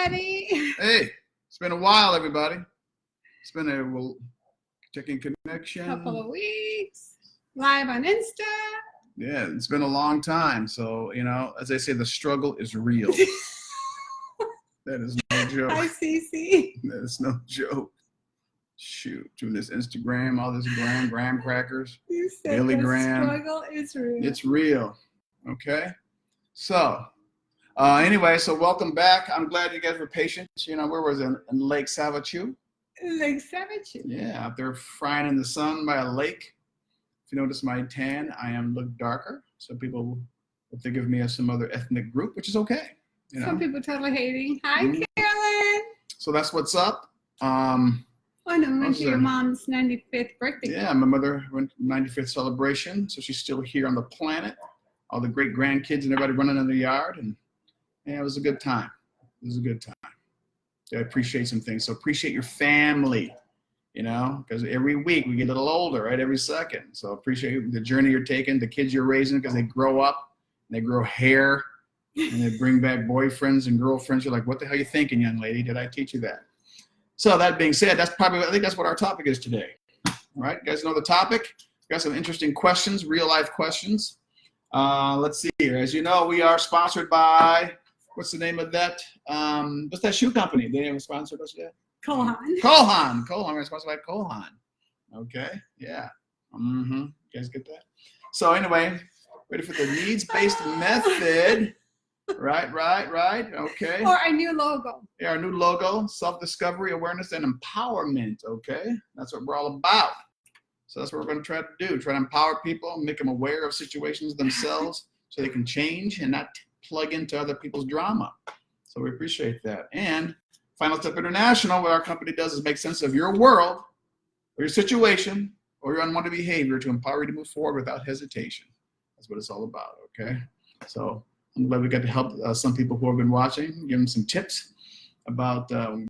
everybody. Hey, it's been a while, everybody. It's been a checking connection. Couple of weeks. Live on Insta. Yeah, it's been a long time. So, as they say, the struggle is real. That is no joke. Hi, Cece. That is no joke. Shoot, doing this Instagram, all this graham crackers. You said Billy the Graham. struggle is real. It's real. Okay? So, anyway, so welcome back. I'm glad you guys were patient. Where was it? In Lake Savachu? Lake Savachu. Yeah, out there frying in the sun by a lake. If you notice my tan, I look darker. So people will think of me as some other ethnic group, which is okay. Some people totally hating. Hi, Carolyn. So that's what's up. Oh, no, we went to your mom's 95th birthday. Yeah, my mother went to 95th celebration, so she's still here on the planet. All the great grandkids and everybody running in the yard, and yeah, it was a good time. It was a good time. I appreciate some things. So appreciate your family, because every week we get a little older, right? Every second. So appreciate the journey you're taking, the kids you're raising, because they grow up, and they grow hair, and they bring back boyfriends and girlfriends. You're like, what the hell are you thinking, young lady? Did I teach you that? So that being said, I think that's what our topic is today. All right, you guys know the topic. We got some interesting questions, real life questions. Let's see here. As you know, we are sponsored by, what's the name of that? What's that shoe company? They have sponsored us yet? Kohan. We're sponsored by Kohan. Okay, yeah. You guys get that? So anyway, ready for the needs-based method. Right. Okay. Or our new logo. Yeah, our new logo, self-discovery, awareness, and empowerment. Okay, that's what we're all about. So that's what we're going to try to do. Try to empower people, make them aware of situations themselves so they can change and not plug into other people's drama. So we appreciate that. And Final Step International, what our company does is make sense of your world or your situation or your unwanted behavior to empower you to move forward without hesitation. That's what it's all about. Okay. So I'm glad we got to help some people who have been watching, give them some tips about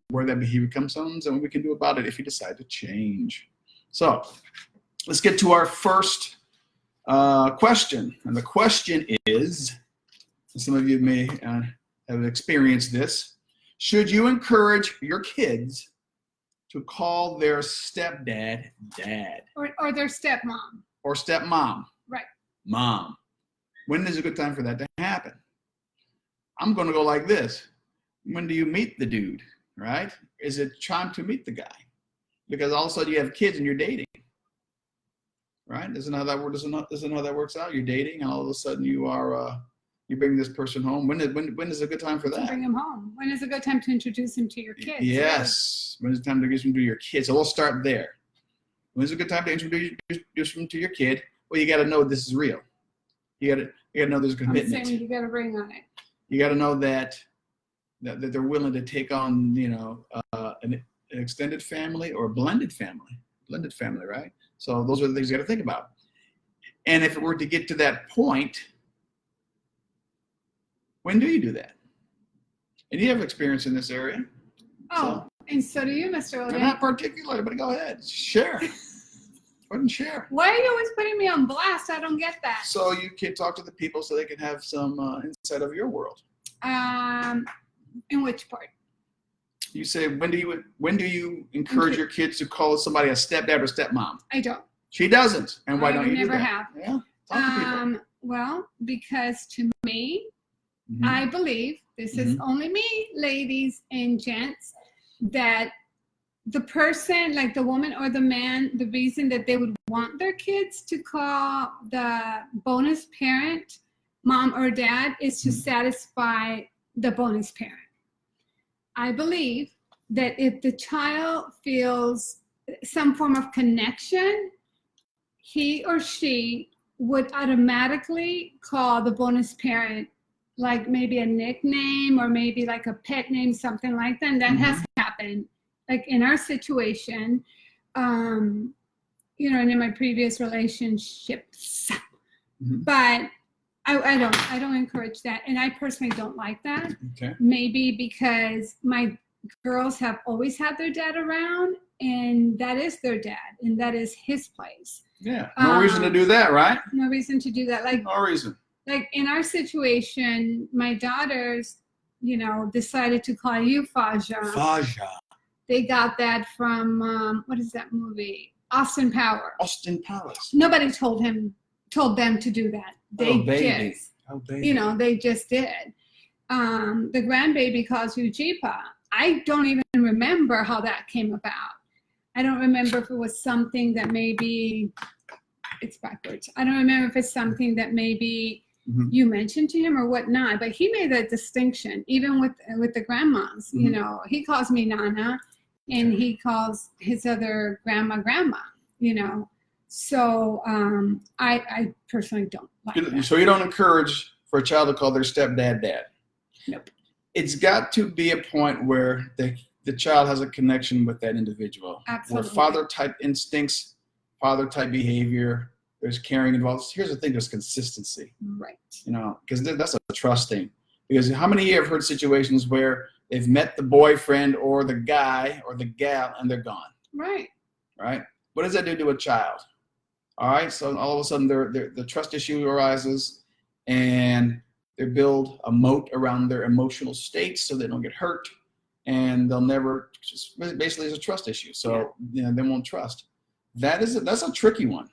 where that behavior comes from and what we can do about it if you decide to change. So let's get to our first question. And the question is, some of you may have experienced this, should you encourage your kids to call their stepdad dad? Or their stepmom. Or stepmom. Right. Mom. When is a good time for that to happen? I'm going to go like this. When do you meet the dude, right? Is it time to meet the guy? Because all of a sudden you have kids and you're dating, right? Isn't how that works out? You're dating and all of a sudden you bring this person home. When is a good time for that? To bring him home. When is a good time to introduce him to your kids? Yes. When is it time to introduce him to your kids? So we'll start there. When is a good time to introduce him to your kid? Well, you got to know this is real. You got to know there's commitment. I'm saying you got a ring on it. You got to know that they're willing to take on, an extended family or a blended family, right? So those are the things you got to think about. And if it were to get to that point, when do you do that? And you have experience in this area. Oh, and so do you, Mr. Logan. Not particularly, but go ahead, share. Go ahead and share. Why are you always putting me on blast? I don't get that. So you can talk to the people so they can have some insight of your world. In which part? You say, when do you encourage your kids to call somebody a stepdad or stepmom? I don't. She doesn't. And why don't you do that? I never have. Yeah. Talk to people. Well, because to me, I believe, this is only me, ladies and gents, that the person, like the woman or the man, the reason that they would want their kids to call the bonus parent mom or dad is to satisfy the bonus parent. I believe that if the child feels some form of connection, he or she would automatically call the bonus parent like maybe a nickname or maybe like a pet name, something like that. And that has happened. Like in our situation, and in my previous relationships, but I don't encourage that. And I personally don't like that. Okay. Maybe because my girls have always had their dad around and that is their dad and that is his place. Yeah. No reason to do that, right? No reason to do that. Like, no reason. Like in our situation, my daughters, decided to call you Faja. Faja. They got that from, what is that movie? Austin Powers. Austin Powers. Nobody told them to do that. They they just did. The grandbaby calls you Jeepa. I don't even remember how that came about. I don't remember if it was something that maybe, it's backwards. I don't remember if it's something that maybe you mentioned to him or whatnot, but he made that distinction, even with the grandmas. He calls me Nana, and he calls his other grandma. So I personally don't like that. So you don't encourage for a child to call their stepdad dad? Nope. It's got to be a point where the child has a connection with that individual. Absolutely. Where father-type instincts, father-type behavior, there's caring involved. Here's the thing, there's consistency. Right. Because that's a trust thing. Because how many of you have heard situations where they've met the boyfriend or the guy or the gal and they're gone? Right. Right? What does that do to a child? All right, so all of a sudden the trust issue arises, and they build a moat around their emotional states so they don't get hurt, and they'll never, just basically it's a trust issue. So they won't trust. That's a tricky one.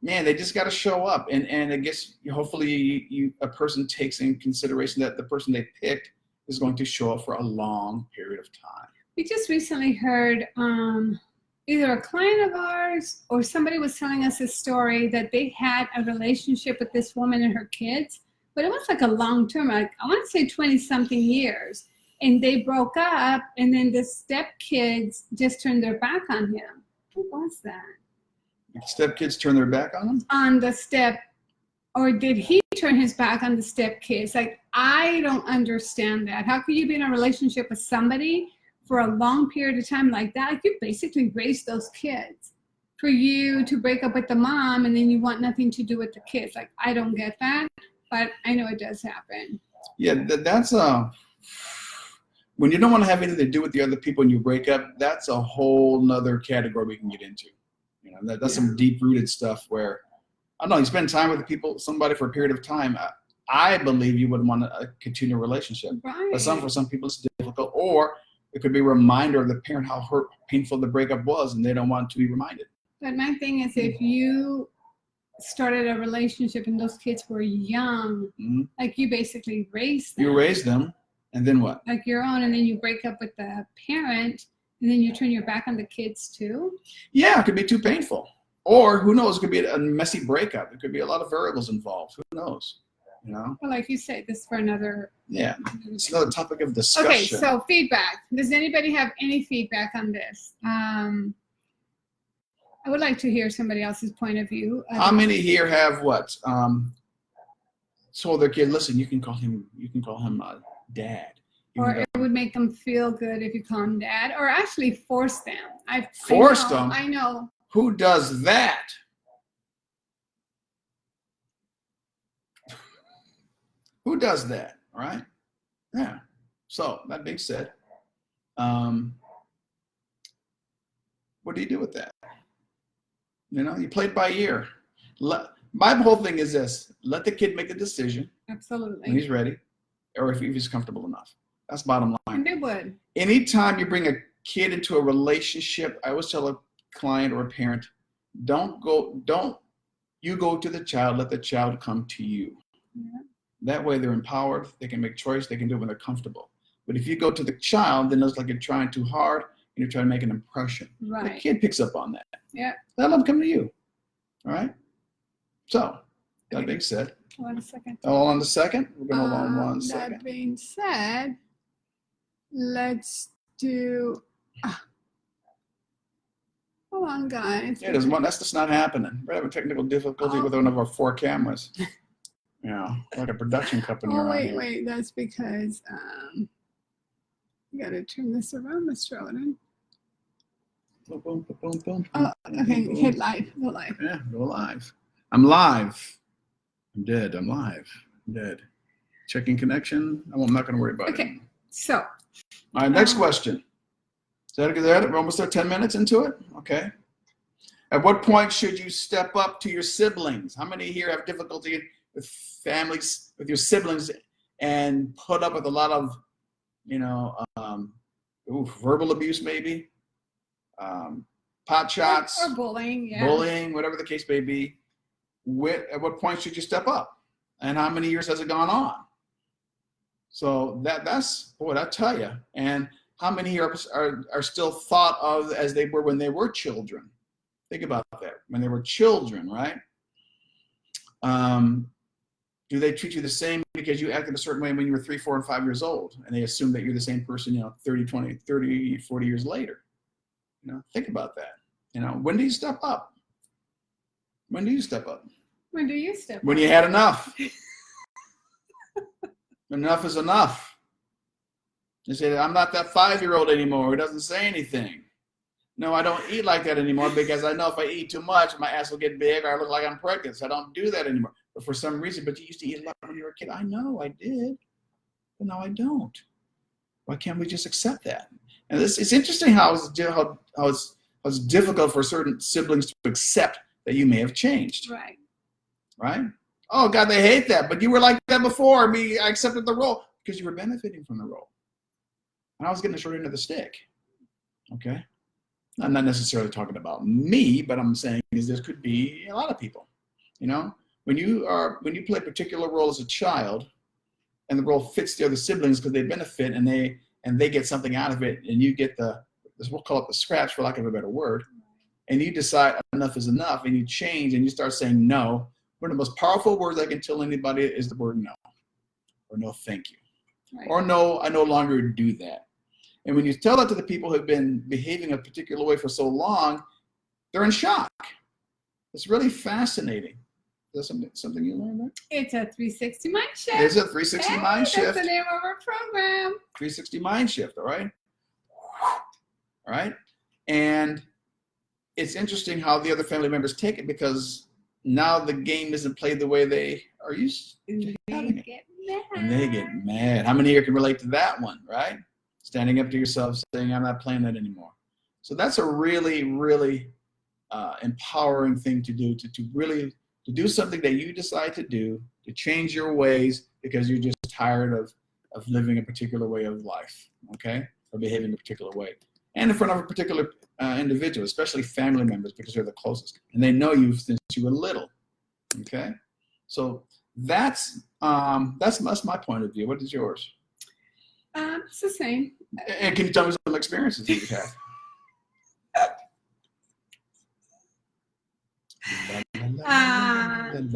They just got to show up, and I guess hopefully a person takes in consideration that the person they picked is going to show up for a long period of time. We just recently heard either a client of ours or somebody was telling us a story that they had a relationship with this woman and her kids, but it was like a long term, like I want to say 20-something years, and they broke up, and then the stepkids just turned their back on him. What was that? Stepkids turn their back on him? On the step, or did he turn his back on the stepkids? Like, I don't understand that. How could you be in a relationship with somebody for a long period of time like that? Like, you basically raised those kids for you to break up with the mom, and then you want nothing to do with the kids. Like, I don't get that, but I know it does happen. Yeah, that's when you don't want to have anything to do with the other people and you break up, that's a whole nother category we can get into. That's some deep-rooted stuff where, I don't know, you spend time with somebody for a period of time, I believe you would want to continue a relationship. Right. But for some people it's difficult, or it could be a reminder of the parent how painful the breakup was, and they don't want to be reminded. But my thing is, if you started a relationship and those kids were young, like you basically raised them. You raised them, and then what? Like your own, and then you break up with the parent, and then you turn your back on the kids too? Yeah, it could be too painful. Or who knows, it could be a messy breakup. It could be a lot of variables involved. Who knows? Well, like you say, this is for another. Yeah, it's another topic of discussion. Okay, so feedback. Does anybody have any feedback on this? I would like to hear somebody else's point of view. How many here have what? Told their kid, listen, you can call him dad. Or it would make them feel good if you call him dad, or actually force them. Force them? I know. Who does that? Who does that, right? Yeah. So that being said, what do you do with that? You play it by ear. My whole thing is this: let the kid make a decision. Absolutely. When he's ready, or if he's comfortable enough. That's bottom line. And they would. Anytime you bring a kid into a relationship, I always tell a client or a parent, don't you go to the child, let the child come to you. Yeah. That way they're empowered, they can make choice, they can do it when they're comfortable. But if you go to the child, then it's like you're trying too hard and you're trying to make an impression. Right. The kid picks up on that. Yeah. Let them come to you. All right? So, that being said. Hold on a second. Hold on a second? We're going to hold on 1 second. That being said, let's do... Hold on, guys. Yeah, that's just not happening. We're having technical difficulty with one of our 4 cameras. Like a production company. Oh, wait. That's because you got to turn this around, Mr. Odin. Boom, boom, boom. Oh, okay. Hit live. Go live. Yeah, go live. I'm live. I'm dead. I'm live. I'm dead. Checking connection. I'm not going to worry about it. Okay. So. All right. Next question. Is that good? We're almost there. 10 minutes into it. Okay. At what point should you step up to your siblings? How many here have difficulty with families, with your siblings, and put up with a lot of, verbal abuse, maybe, pot shots, or bullying, bullying, whatever the case may be. At what point should you step up? And how many years has it gone on? So that's boy, I tell you. And how many are still thought of as they were when they were children? Think about that. When they were children, right? Do they treat you the same because you acted a certain way when you were 3, 4, and 5 years old, and they assume that you're the same person, 30, 20, 30, 40 years later? Think about that. When do you step up? When do you step up? When do you step up? When you had enough. Enough is enough. You say, I'm not that 5-year-old anymore who doesn't say anything. No, I don't eat like that anymore because I know if I eat too much, my ass will get big or I look like I'm pregnant. So I don't do that anymore. But for some reason, but you used to eat a lot when you were a kid. I know I did, but now I don't. Why can't we just accept that? And it's interesting how it's difficult for certain siblings to accept that you may have changed. Right. Right? Oh, God, they hate that. But you were like that before. I accepted the role because you were benefiting from the role. And I was getting the short end of the stick. Okay? I'm not necessarily talking about me, but I'm saying is this could be a lot of people. When you play a particular role as a child, and the role fits the other siblings because they benefit and they get something out of it, and you get we'll call it the scratch for lack of a better word, and you decide enough is enough, and you change and you start saying no. One of the most powerful words I can tell anybody is the word no, or no thank you, right. Or no, I no longer do that. And when you tell that to the people who have been behaving a particular way for so long, they're in shock. It's really fascinating. Is that something you learned there? It's a 360 mind shift. It's a 360 mind shift. That's the name of our program. 360 mind shift, all right? All right? And it's interesting how the other family members take it because now the game isn't played the way they are used to having it. And they get mad. How many of you can relate to that one, right? Standing up to yourself, saying, I'm not playing that anymore. So that's a really, really empowering thing to do, to do something that you decide to do, to change your ways because you're just tired of living a particular way of life, okay? Or behaving a particular way. And in front of a particular individual, especially family members because they're the closest. And they know you since you were little, okay? So that's my point of view. What is yours? It's the same. And can you tell me some experiences that you've had?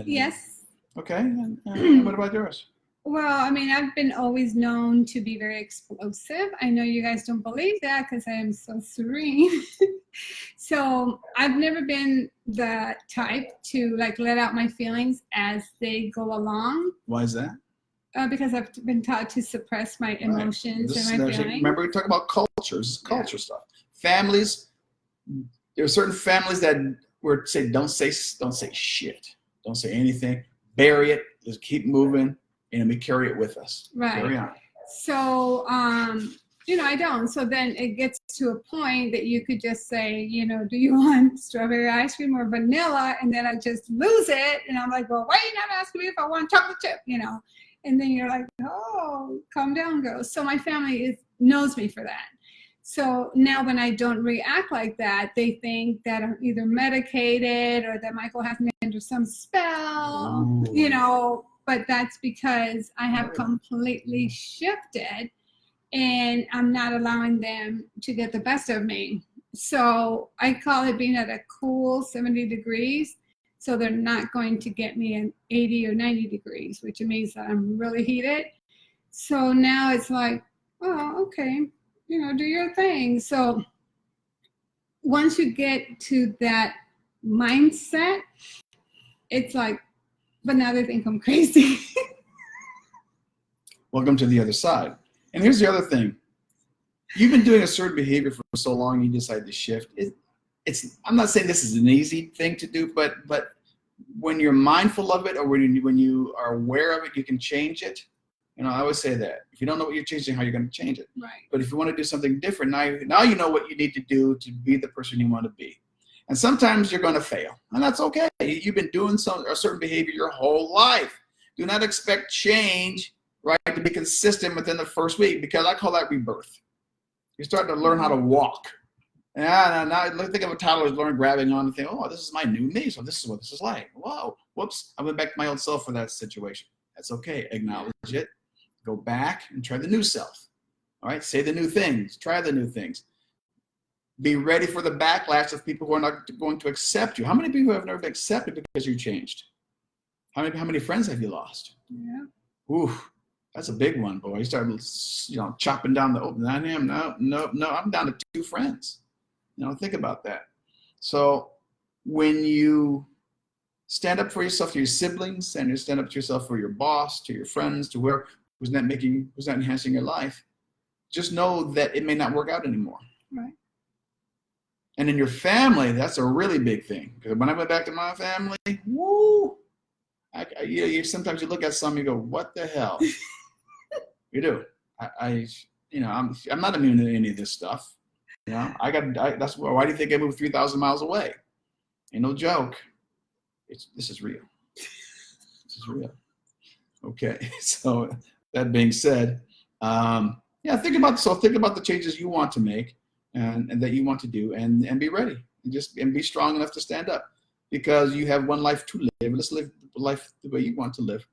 Yes. Okay. And what about yours? Well, I mean, I've been always known to be very explosive. I know you guys don't believe that because I am so serene. So I've never been the type to let out my feelings as they go along. Why is that? Because I've been taught to suppress my emotions and my feelings. Remember, we talk about cultures, culture stuff. Families, there are certain families that were say, don't say shit, don't say anything, bury it, just keep moving, and we carry it with us. Right. Carry on. So, I don't. So then it gets to a point that you could just say, do you want strawberry ice cream or vanilla? And then I just lose it, and I'm like, well, why are you not asking me if I want chocolate chip? And then you're like, oh, calm down, girl. So my family knows me for that. So now when I don't react like that, they think that I'm either medicated or that Michael has me under some spell, but that's because I have completely shifted and I'm not allowing them to get the best of me. So I call it being at a cool 70 degrees. So they're not going to get me in 80 or 90 degrees, which means that I'm really heated. So now it's like, oh, okay, do your thing. So once you get to that mindset, it's like, but now they think I'm crazy. Welcome to the other side. And here's the other thing. You've been doing a certain behavior for so long, you decide to shift. I'm not saying this is an easy thing to do, but when you're mindful of it or when you are aware of it, you can change it. I always say that. If you don't know what you're changing, how are you going to change it? Right. But if you want to do something different, now you know what you need to do to be the person you want to be. And sometimes you're going to fail, and that's okay. You've been doing a certain behavior your whole life. Do not expect change, right, to be consistent within the first week, because I call that rebirth. You start to learn how to walk. And now think of a toddler who's learning grabbing on and think, oh, this is my new me, so this is what this is like. Whoa, whoops, I went back to my old self for that situation. That's okay. Acknowledge it. Go back and try the new self. All right, say the new things. Try the new things. Be ready for the backlash of people who are not going to accept you. How many people have never been accepted because you changed? How many friends have you lost? Yeah. Ooh, that's a big one, boy. You start, chopping down the open. No, I'm down to 2 friends. Think about that. So when you stand up for yourself to your siblings, and you stand up to yourself for your boss, to your friends, to whoever who's not enhancing your life, just know that it may not work out anymore. Right. And in your family, that's a really big thing. Because when I went back to my family, woo, sometimes you look at some, you go, what the hell? You do. I'm not immune to any of this stuff. That's why do you think I moved 3,000 miles away? Ain't no joke. This is real. This is real. Okay. So that being said, think about the changes you want to make and that you want to do, and be ready, and be strong enough to stand up, because you have one life to live. Let's live life the way you want to live,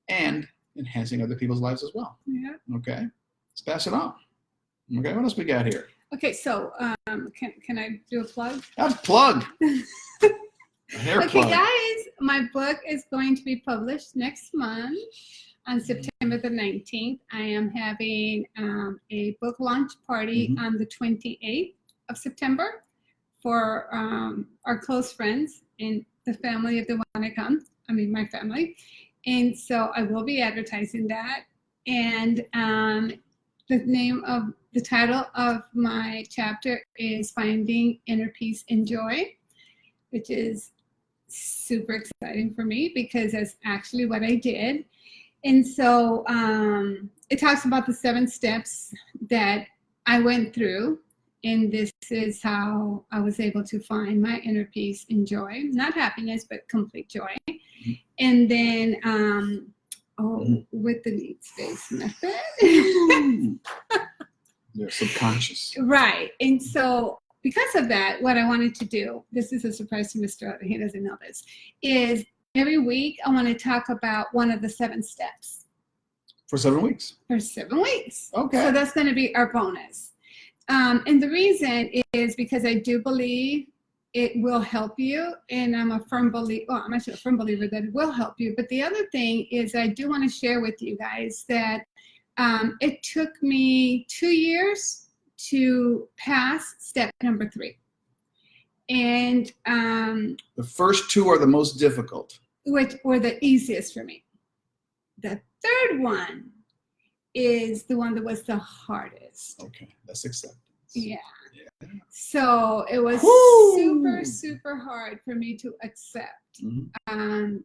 and enhancing other people's lives as well. Yeah. Okay. Let's pass it on. Okay. What else we got here? Okay, so can I do a plug? That's a plug. Okay, plug. guys, my book is going to be published next month on September the 19th. I am having a book launch party on the 28th of September for our close friends and the family if they want to come. I mean, my family. And so I will be advertising that. And the title of my chapter is Finding Inner Peace and Joy, which is super exciting for me because that's actually what I did. And so it talks about the 7 steps that I went through, and this is how I was able to find my inner peace and joy, not happiness, but complete joy. And then with the needs-based method. Your subconscious. Right. And so because of that, what I wanted to do, this is a surprise to Mr. Otter, he doesn't know this, is every week I want to talk about one of the 7 steps. For 7 weeks? For 7 weeks. Okay. So that's going to be our bonus. And the reason is because I do believe it will help you, and I'm a firm believer, I'm actually a firm believer that it will help you. But the other thing is I do want to share with you guys that it took me 2 years to pass step number 3. And the first 2 are the most difficult. Which were the easiest for me. The third one is the one that was the hardest. Okay, that's acceptance. Yeah. So it was super, super hard for me to accept. And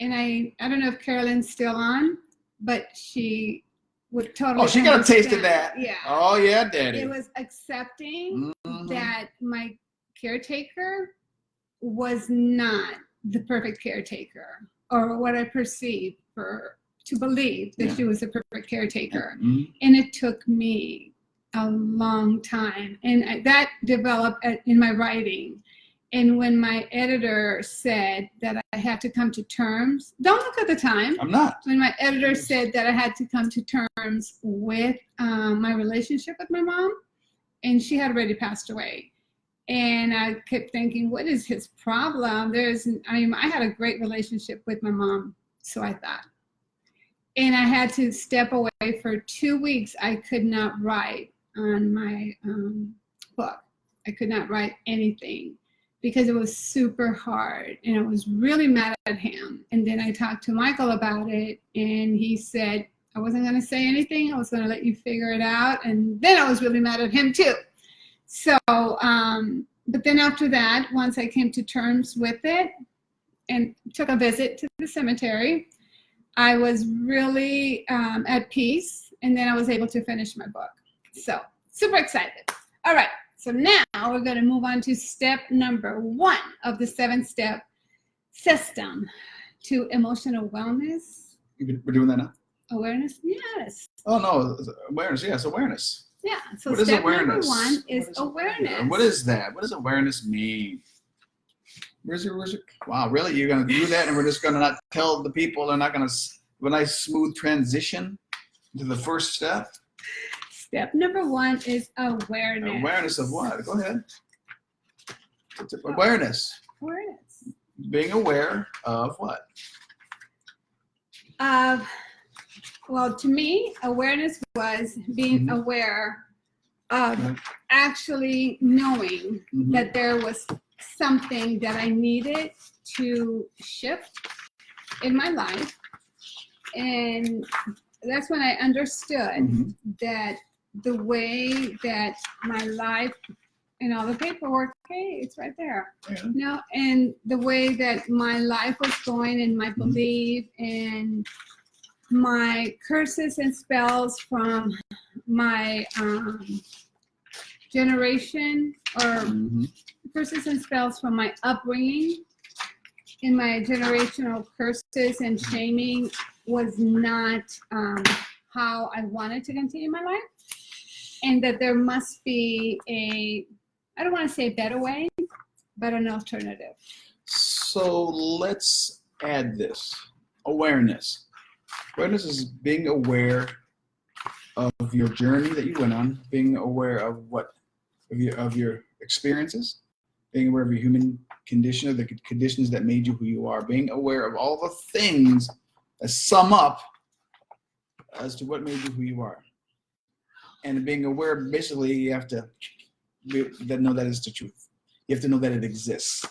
I don't know if Carolyn's still on, but she would totally. Oh, she got a taste of that. Yeah. Oh, yeah, Daddy. It was accepting that my caretaker was not the perfect caretaker, or what I perceived to believe that she was a perfect caretaker. And it took me a long time, and that developed in my writing. And when my editor said that I had to come to terms, don't look at the time. I'm not. When my editor said that I had to come to terms with my relationship with my mom, and she had already passed away. And I kept thinking, what is his problem? I had a great relationship with my mom, so I thought. And I had to step away for 2 weeks. I could not write on my book. I could not write anything because it was super hard, and I was really mad at him. And then I talked to Michael about it, and he said I wasn't going to say anything. I was going to let you figure it out. And then I was really mad at him too. So, but then after that, once I came to terms with it and took a visit to the cemetery, I was really at peace, and then I was able to finish my book. So, super excited. All right, so now we're going to move on to step number 1 of the 7-step system. to emotional wellness. We're doing that now? Awareness? Yes. Oh, no. Awareness. Yes, awareness. Yeah. So what is step awareness? number 1 is awareness. What is that? What does awareness mean? Where's your, wow, really? You're going to do that and we're just going to not tell the people? They're not going to have a nice smooth transition to the first step? Step number 1 is awareness. Awareness of what? Go ahead. Awareness. Awareness. Being aware of what? Well, to me, awareness was being aware of actually knowing that there was something that I needed to shift in my life. And that's when I understood that the way that my life and all the paperwork, hey, it's right there. No, and the way that my life was going and my belief and my curses and spells from my generation, or curses and spells from my upbringing, in my generational curses and shaming was not how I wanted to continue my life, and that there must be I don't want to say a better way, but an alternative. So let's add this. Awareness. Awareness is being aware of your journey that you went on, being aware of of your experiences, being aware of your human condition, or the conditions that made you who you are, being aware of all the things that sum up as to what made you who you are. And being aware, basically, you have to know that it's the truth. You have to know that it exists.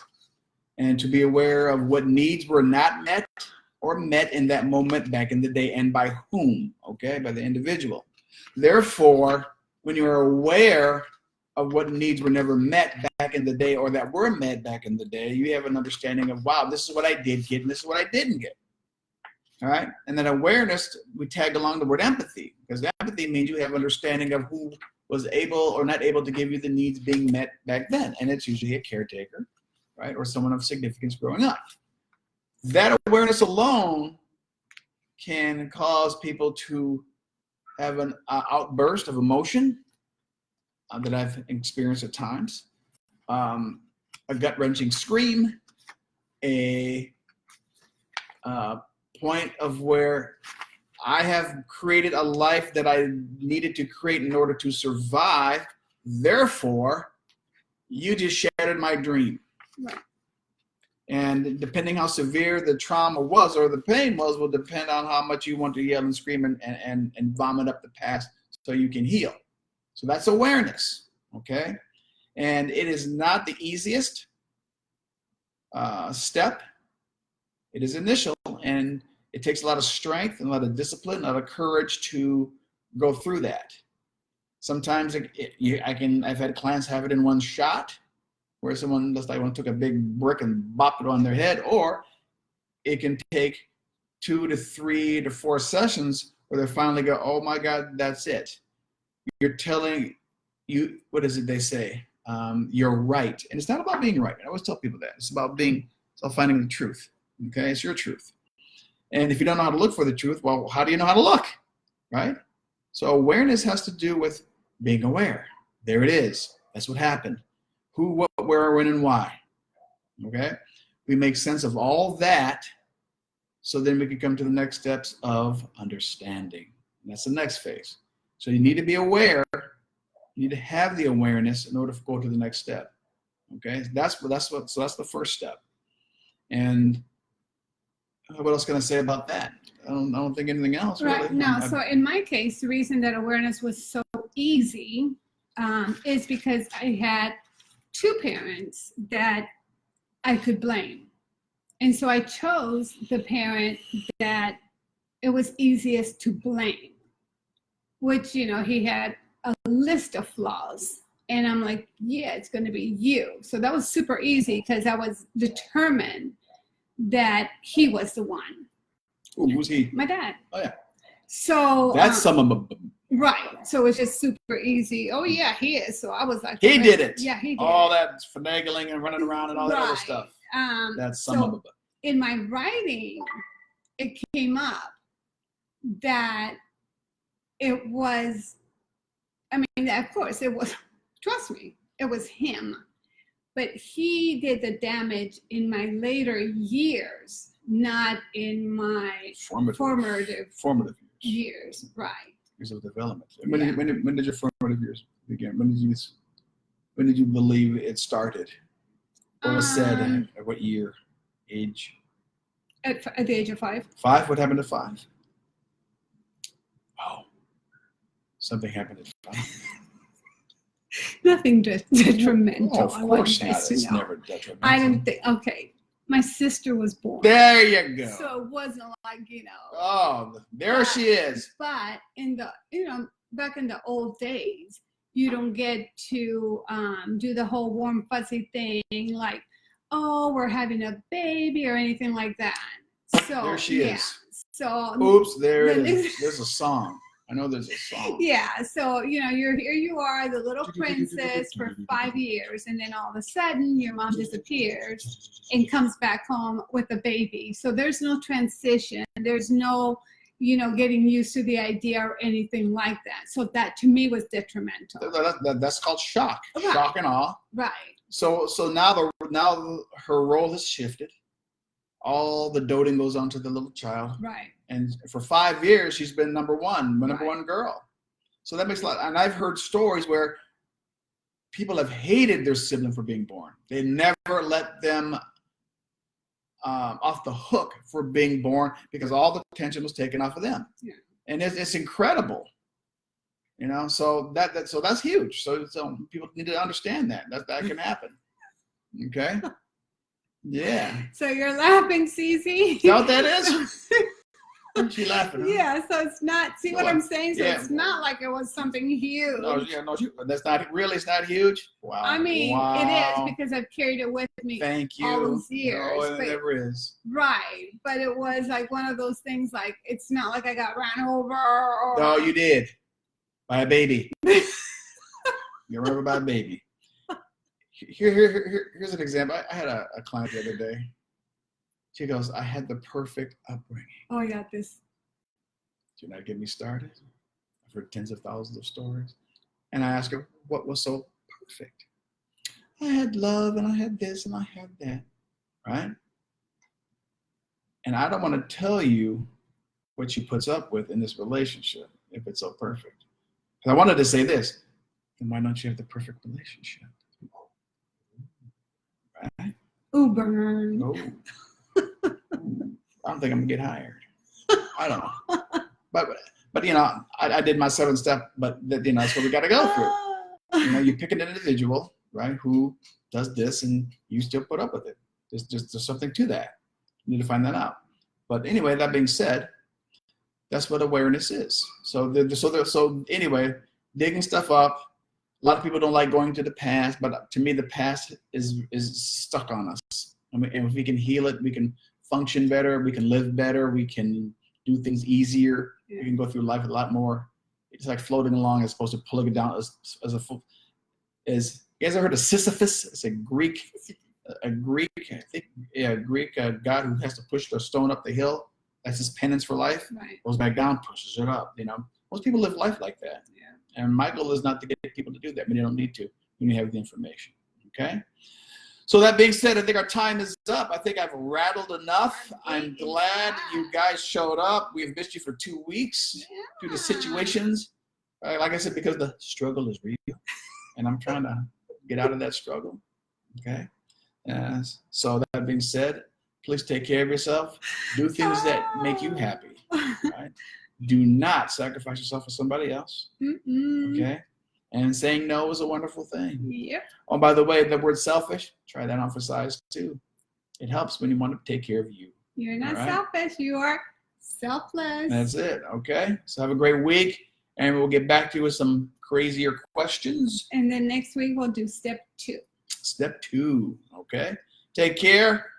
And to be aware of what needs were not met or met in that moment back in the day, and by whom, okay, by the individual. Therefore, when you're aware of what needs were never met back in the day, or that were met back in the day, you have an understanding of, wow, this is what I did get and this is what I didn't get. All right? And then awareness, we tagged along the word empathy, because empathy means you have understanding of who was able or not able to give you the needs being met back then. And it's usually a caretaker, right, or someone of significance growing up. That awareness alone can cause people to have an outburst of emotion that I've experienced at times, a gut-wrenching scream, a point of where I have created a life that I needed to create in order to survive. Therefore, you just shattered my dream. Right. And depending how severe the trauma was or the pain was will depend on how much you want to yell and scream and vomit up the past so you can heal. So that's awareness, okay? And it is not the easiest step. It is initial, and it takes a lot of strength and a lot of discipline, a lot of courage to go through that. Sometimes I've had clients have it in one shot, where someone just like took a big brick and bopped it on their head, or it can take 2 to 3 to 4 sessions where they finally go, oh my God, that's it. You're telling you, what is it they say? You're right. And it's not about being right. I always tell people that. It's about finding the truth. Okay, it's your truth. And if you don't know how to look for the truth, well, how do you know how to look, right? So awareness has to do with being aware. There it is. That's what happened. Who, what, where, when, and why. Okay? We make sense of all that, so then we can come to the next steps of understanding. And that's the next phase. So you need to be aware. You need to have the awareness in order to go to the next step. Okay? So that's the first step. And what else can I say about that? I don't think anything else. Right. Really. No. So in my case, the reason that awareness was so easy is because I had 2 parents that I could blame. And so I chose the parent that it was easiest to blame, which, he had a list of flaws. And I'm like, yeah, it's going to be you. So that was super easy because I was determined that he was the one. Ooh, who's he? My dad. Oh, yeah. So that's some of them. Right. So it's just super easy. Oh, yeah, he is. So I was like, he did it. Yeah, he did. All that finagling and running around and all that other stuff. That's some of them. in my writing, it came up that it was, I mean, of course it was, trust me, it was him. But he did the damage in my later years, not in my formative years. Right. Years of development. When did your formative years begin? When did you believe it started? What was said? At what year? Age? At the age of 5. 5? What happened at 5? Oh, something happened at 5. Nothing detrimental. Oh, of course not. It's never detrimental. I didn't think. Okay, my sister was born. There you go. So it wasn't like, Oh, there she is. But in the back in the old days, you don't get to do the whole warm fuzzy thing like, oh, we're having a baby or anything like that. So there she is. So oops, there it is. There's a song. I know there's a song. Yeah, so here you are, the little princess for 5 years, and then all of a sudden your mom disappears and comes back home with a baby. So there's no transition. There's no, getting used to the idea or anything like that. So that to me was detrimental. That's called shock. Right. Shock and awe. Right. So now her role has shifted. All the doting goes on to the little child. Right. And for 5 years, she's been number one girl. So that makes a lot. And I've heard stories where people have hated their sibling for being born. They never let them off the hook for being born because all the attention was taken off of them. Yeah. And it's incredible. So that's huge. So people need to understand that can happen. Okay. Yeah. So you're laughing, Cece. Is that what that is? She laughing. Huh? Yeah. So it's not. See what I'm saying? So it's not like it was something huge. That's not really. It's not huge. Wow. I mean, it is because I've carried it with me. Thank you. All these years. No, it never is. Right, but it was like one of those things. Like it's not like I got ran over. Or, no, you did. By a baby. You were over by a baby. Here's an example. I had a client the other day. She goes, I had the perfect upbringing. Oh, I got this. Do not get me started. I've heard tens of thousands of stories. And I asked her, what was so perfect? I had love and I had this and I had that. Right? And I don't want to tell you what she puts up with in this relationship if it's so perfect. Because I wanted to say this. Then why don't you have the perfect relationship? Right? Uber. Oh. I don't think I'm gonna get hired. I don't know, but I did my 7-step, but that's what we got to go through. You pick an individual, right, who does this, and you still put up with it. There's something to that. You need to find that out. But anyway, that being said, that's what awareness is. So anyway, digging stuff up. A lot of people don't like going to the past, but to me, the past is stuck on us. I mean, and if we can heal it, we can function better, we can live better, we can do things easier, we can go through life a lot more. It's like floating along as opposed to pulling it down as you guys ever heard of Sisyphus? It's a Greek god who has to push the stone up the hill. That's his penance for life. Right. Goes back down, pushes it up. Most people live life like that. Yeah. And my goal is not to get people to do that, but you don't need to when you have the information. Okay. So that being said, I think our time is up. I think I've rattled enough. I'm glad you guys showed up. We've missed you for 2 weeks due to situations. Like I said, because the struggle is real, and I'm trying to get out of that struggle. Okay. So that being said, please take care of yourself. Do things that make you happy. Right? Do not sacrifice yourself for somebody else. Okay. And saying no is a wonderful thing. Yep. Oh, by the way, the word selfish, try that on for size too. It helps when you want to take care of you. You're not selfish. You are selfless. That's it. Okay. So have a great week. And we'll get back to you with some crazier questions. And then next week we'll do step 2. Step 2. Okay. Take care.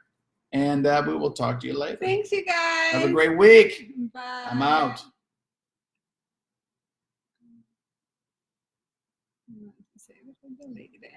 And we will talk to you later. Thanks, you guys. Have a great week. Bye. I'm out. Say it with the lady there.